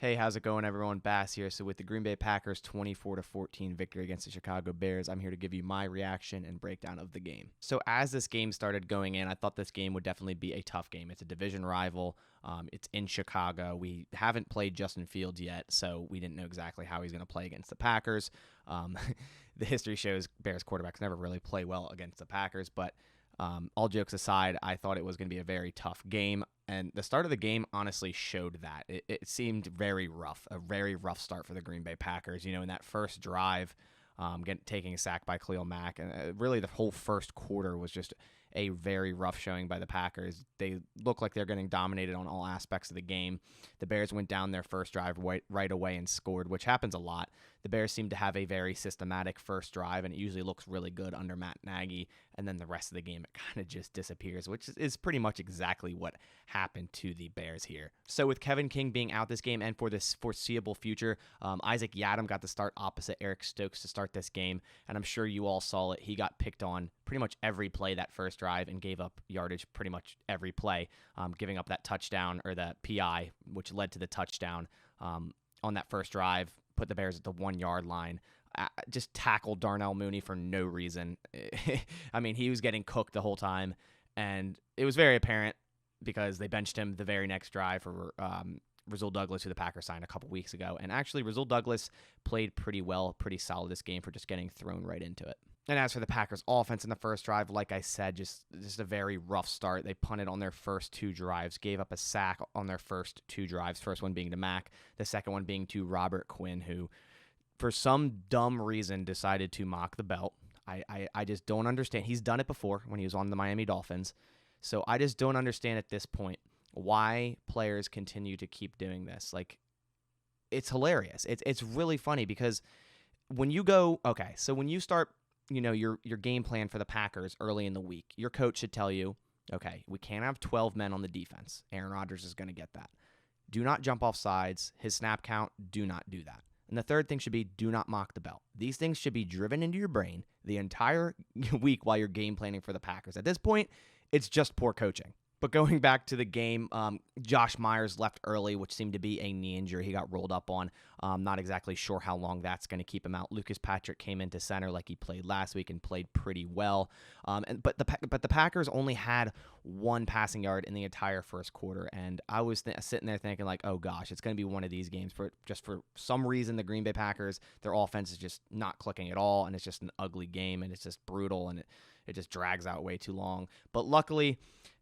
Hey, how's it going, everyone? Bass here. So with the Green Bay Packers 24-14 victory against the Chicago Bears, I'm here to give you my reaction and breakdown of the game. So as this game started going in, I thought this game would definitely be a tough game. It's a division rival. It's in Chicago. We haven't played Justin Fields yet, so we didn't know exactly how he's going to play against the Packers. The history shows Bears quarterbacks never really play well against the Packers, but all jokes aside, I thought it was going to be a very tough game. And the start of the game honestly showed that. It seemed very rough, a very rough start for the Green Bay Packers. You know, in that first drive, taking a sack by Khalil Mack, and really the whole first quarter was just a very rough showing by the Packers. They look like they're getting dominated on all aspects of the game. The Bears went down their first drive right away and scored, which happens a lot. The Bears seem to have a very systematic first drive, and it usually looks really good under Matt Nagy, and then the rest of the game, it kind of just disappears, which is pretty much exactly what happened to the Bears here. So with Kevin King being out this game and for this foreseeable future, Isaac Yiadom got to start opposite Eric Stokes to start this game, and I'm sure you all saw it. He got picked on pretty much every play that first drive and gave up yardage pretty much every play, giving up that touchdown or that PI, which led to the touchdown on that first drive, put the Bears at the 1 yard line. Just tackled Darnell Mooney for no reason. I mean, he was getting cooked the whole time, and it was very apparent because they benched him the very next drive for Rasul Douglas, who the Packers signed a couple weeks ago. And actually, Rasul Douglas played pretty well, pretty solid this game for just getting thrown right into it. And as for the Packers' offense in the first drive, like I said, just a very rough start. They punted on their first two drives, gave up a sack on their first two drives, first one being to Mack, the second one being to Robert Quinn, who for some dumb reason decided to mock the belt. I just don't understand. He's done it before when he was on the Miami Dolphins. So I just don't understand at this point why players continue to keep doing this. Like, it's hilarious. It's really funny because when you go, okay, so when you start, your game plan for the Packers early in the week, your coach should tell you, okay, we can't have 12 men on the defense. Aaron Rodgers is going to get that. Do not jump off sides. His snap count, do not do that. And the third thing should be do not mock the belt. These things should be driven into your brain the entire week while you're game planning for the Packers. At this point, it's just poor coaching. But going back to the game, Josh Myers left early, which seemed to be a knee injury. He got rolled up on. Not exactly sure how long that's going to keep him out. Lucas Patrick came into center like he played last week and played pretty well. But the Packers only had one passing yard in the entire first quarter, and I was sitting there thinking like, oh gosh, it's going to be one of these games. For some reason, the Green Bay Packers, their offense is just not clicking at all, and it's just an ugly game, and it's just brutal, and it just drags out way too long. But luckily,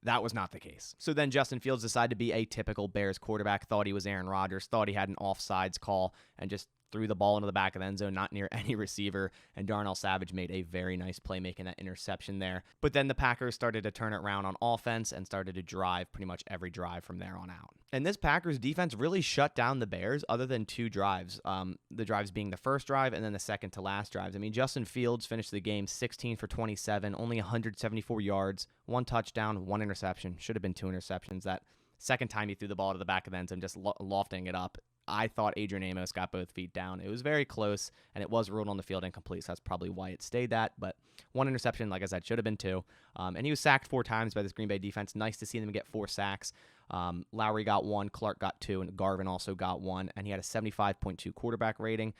that was not the case. So then Justin Fields decided to be a typical Bears quarterback, thought he was Aaron Rodgers, thought he had an offsides call, and just threw the ball into the back of the end zone, not near any receiver, and Darnell Savage made a very nice play making that interception there. But then the Packers started to turn it around on offense and started to drive pretty much every drive from there on out. And this Packers defense really shut down the Bears other than two drives, the drives being the first drive and then the second to last drives. I mean, Justin Fields finished the game 16 for 27, only 174 yards, one touchdown, one interception. Should have been two interceptions. That second time he threw the ball to the back of the end zone, just lofting it up. I thought Adrian Amos got both feet down. It was very close, and it was ruled on the field incomplete, so that's probably why it stayed that. But one interception, like I said, should have been two. And he was sacked 4 times by this Green Bay defense. Nice to see them get 4 sacks. Lowry got 1, Clark got 2, and Garvin also got 1, and he had a 75.2 quarterback rating.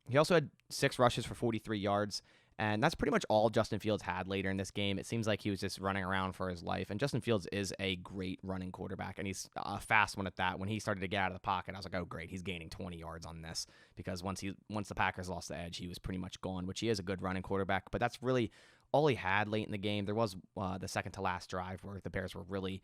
He also had 6 rushes for 43 yards. And that's pretty much all Justin Fields had later in this game. It seems like he was just running around for his life. And Justin Fields is a great running quarterback, and he's a fast one at that. When he started to get out of the pocket, I was like, oh, great, he's gaining 20 yards on this. Because once the Packers lost the edge, he was pretty much gone, which he is a good running quarterback. But that's really all he had late in the game. There was the second to last drive where the Bears were really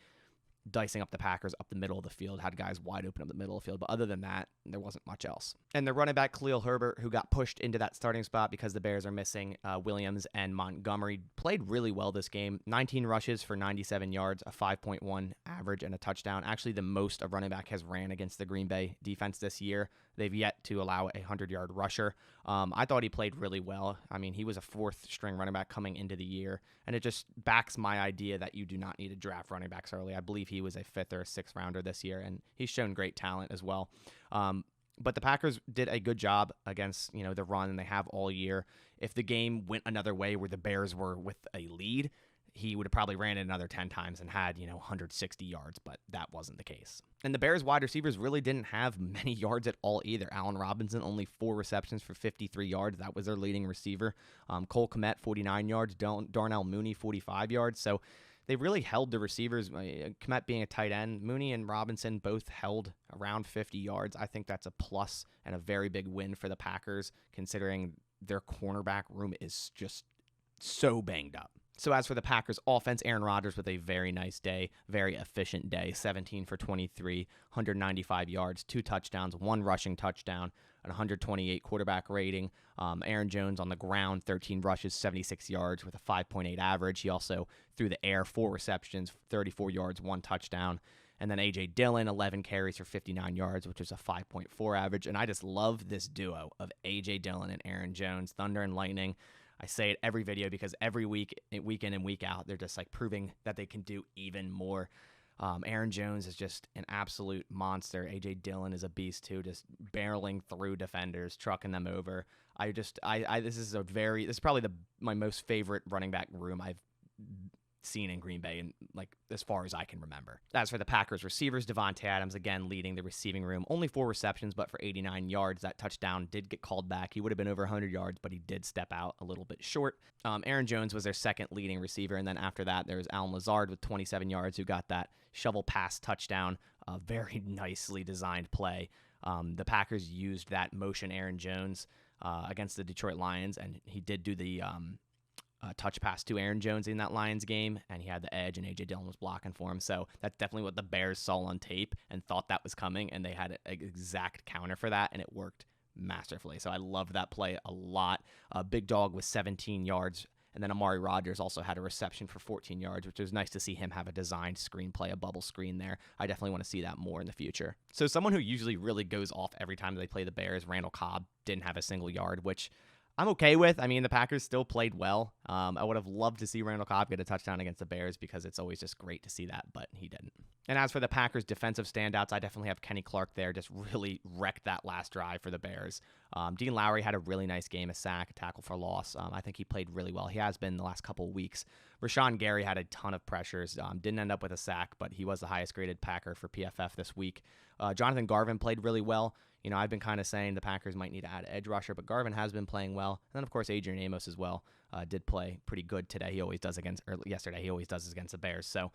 dicing up the Packers up the middle of the field, had guys wide open up the middle of the field. But other than that, there wasn't much else. And the running back, Khalil Herbert, who got pushed into that starting spot because the Bears are missing Williams and Montgomery, played really well this game. 19 rushes for 97 yards, a 5.1 average, and a touchdown. Actually, the most a running back has ran against the Green Bay defense this year. They've yet to allow a 100-yard rusher. I thought he played really well. I mean, he was a 4th-string running back coming into the year, and it just backs my idea that you do not need to draft running backs early. I believe he was a 5th or a 6th rounder this year, and he's shown great talent as well. But the Packers did a good job against, the run, and they have all year. If the game went another way where the Bears were with a lead, he would have probably ran it another 10 times and had, 160 yards, but that wasn't the case. And the Bears wide receivers really didn't have many yards at all either. Allen Robinson, only 4 receptions for 53 yards. That was their leading receiver. Cole Kmet, 49 yards. Darnell Mooney, 45 yards. So they really held the receivers, Kmet being a tight end. Mooney and Robinson both held around 50 yards. I think that's a plus and a very big win for the Packers, considering their cornerback room is just so banged up. So as for the Packers offense, Aaron Rodgers with a very nice day, very efficient day, 17 for 23, 195 yards, 2 touchdowns, 1 rushing touchdown, an 128 quarterback rating. Aaron Jones on the ground, 13 rushes, 76 yards with a 5.8 average. He also threw the air, 4 receptions, 34 yards, 1 touchdown. And then A.J. Dillon, 11 carries for 59 yards, which is a 5.4 average. And I just love this duo of A.J. Dillon and Aaron Jones, thunder and lightning. I say it every video because every week in and week out, they're just like proving that they can do even more. Aaron Jones is just an absolute monster. A.J. Dillon is a beast too, just barreling through defenders, trucking them over. This is probably my most favorite running back room I've seen in Green Bay, and like as far as I can remember. As for the Packers receivers, Devontae Adams again leading the receiving room, only 4 receptions but for 89 yards. That touchdown did get called back. He would have been over 100 yards, but he did step out a little bit short. Aaron Jones was their second leading receiver, and then after that there was Allen Lazard with 27 yards, who got that shovel pass touchdown, a very nicely designed play. The Packers used that motion Aaron Jones against the Detroit Lions, and he did do the touch pass to Aaron Jones in that Lions game, and he had the edge, and A.J. Dillon was blocking for him. So that's definitely what the Bears saw on tape and thought that was coming, and they had an exact counter for that, and it worked masterfully. So I loved that play a lot. Big Dog with 17 yards, and then Amari Rodgers also had a reception for 14 yards, which was nice to see him have a designed screenplay, a bubble screen there. I definitely want to see that more in the future. So someone who usually really goes off every time they play the Bears, Randall Cobb, didn't have a single yard, which I'm okay with. I mean, the Packers still played well. I would have loved to see Randall Cobb get a touchdown against the Bears because it's always just great to see that, but he didn't. And as for the Packers' defensive standouts, I definitely have Kenny Clark there. Just really wrecked that last drive for the Bears. Dean Lowry had a really nice game, a sack, a tackle for loss. I think he played really well. He has been the last couple of weeks. Rashawn Gary had a ton of pressures. Didn't end up with a sack, but he was the highest graded Packer for PFF this week. Jonathan Garvin played really well. I've been kind of saying the Packers might need to add edge rusher, but Garvin has been playing well. And then, of course, Adrian Amos as well did play pretty good today. He always does yesterday. He always does against the Bears. So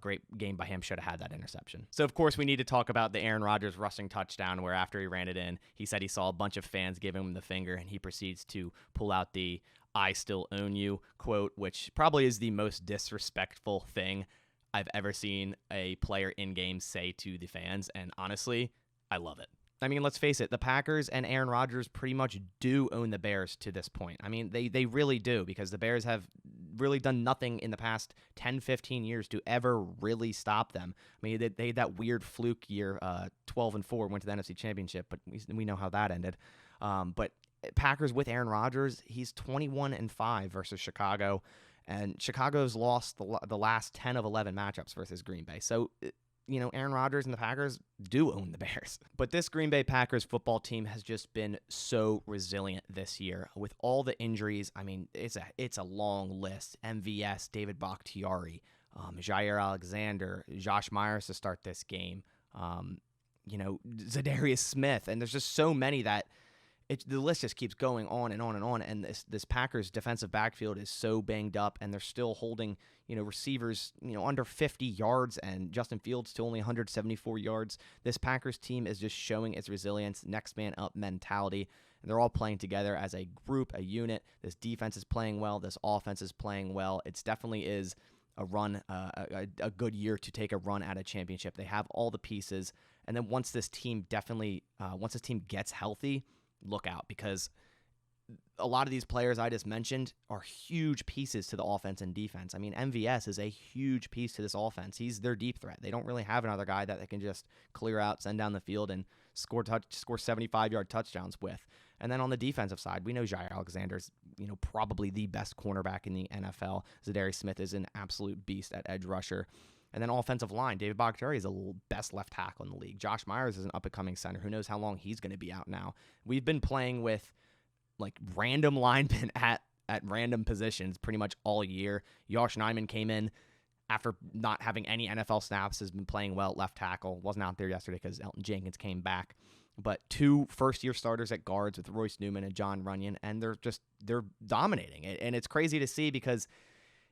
great game by him. Should have had that interception. So, of course, we need to talk about the Aaron Rodgers rushing touchdown, where after he ran it in, he said he saw a bunch of fans give him the finger, and he proceeds to pull out the "I still own you" quote, which probably is the most disrespectful thing I've ever seen a player in game say to the fans. And honestly, I love it. I mean, let's face it, the Packers and Aaron Rodgers pretty much do own the Bears to this point. I mean, they really do, because the Bears have really done nothing in the past 10, 15 years to ever really stop them. I mean, they had that weird fluke year, 12-4, went to the NFC Championship, but we know how that ended. But Packers with Aaron Rodgers, he's 21-5 versus Chicago, and Chicago's lost the last 10 of 11 matchups versus Green Bay. So Aaron Rodgers and the Packers do own the Bears. But this Green Bay Packers football team has just been so resilient this year. With all the injuries, I mean, it's a long list. MVS, David Bakhtiari, Jair Alexander, Josh Myers to start this game, Zadarius Smith. And there's just so many that the list just keeps going on and on and on. And this Packers defensive backfield is so banged up, and they're still holding receivers under 50 yards, and Justin Fields to only 174 yards. This Packers team is just showing its resilience, next man up mentality, and they're all playing together as a group, a unit. This defense is playing well. This offense is playing well. It definitely is a run, a good year to take a run at a championship. They have all the pieces, and then once this team gets healthy, look out, because a lot of these players I just mentioned are huge pieces to the offense and defense. I mean, MVS is a huge piece to this offense. He's their deep threat. They don't really have another guy that they can just clear out, send down the field, and score 75-yard touchdowns with. And then on the defensive side, we know Jair Alexander's probably the best cornerback in the NFL. Zadarius Smith is an absolute beast at edge rusher. And then offensive line, David Bakhtiari is the best left tackle in the league. Josh Myers is an up-and-coming center. Who knows how long he's going to be out now. We've been playing with random linemen at at random positions pretty much all year. Josh Nijman came in after not having any NFL snaps, has been playing well at left tackle. Wasn't out there yesterday because Elton Jenkins came back. But 2 first-year starters at guards with Royce Newman and John Runyon, and they're dominating it. And it's crazy to see because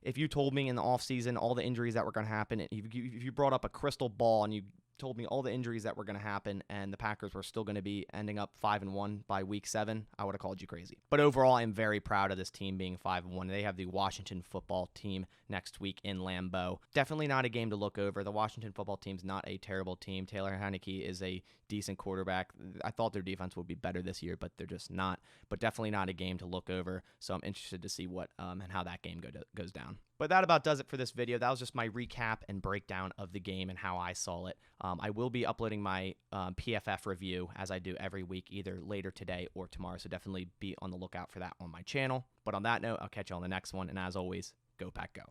if you told me in the offseason all the injuries that were going to happen, if you brought up a crystal ball and you told me all the injuries that were going to happen and the Packers were still going to be ending up 5-1 by week 7, I would have called you crazy. But overall, I'm very proud of this team being 5-1. They have the Washington football team next week in Lambeau. Definitely not a game to look over. The Washington football team's not a terrible team. Taylor Heineke is a decent quarterback. I thought their defense would be better this year, but they're just not. But definitely not a game to look over. So I'm interested to see what and how that game goes down. But that about does it for this video. That was just my recap and breakdown of the game and how I saw it. I will be uploading my PFF review as I do every week, either later today or tomorrow. So definitely be on the lookout for that on my channel. But on that note, I'll catch you on the next one. And as always, go Pack Go.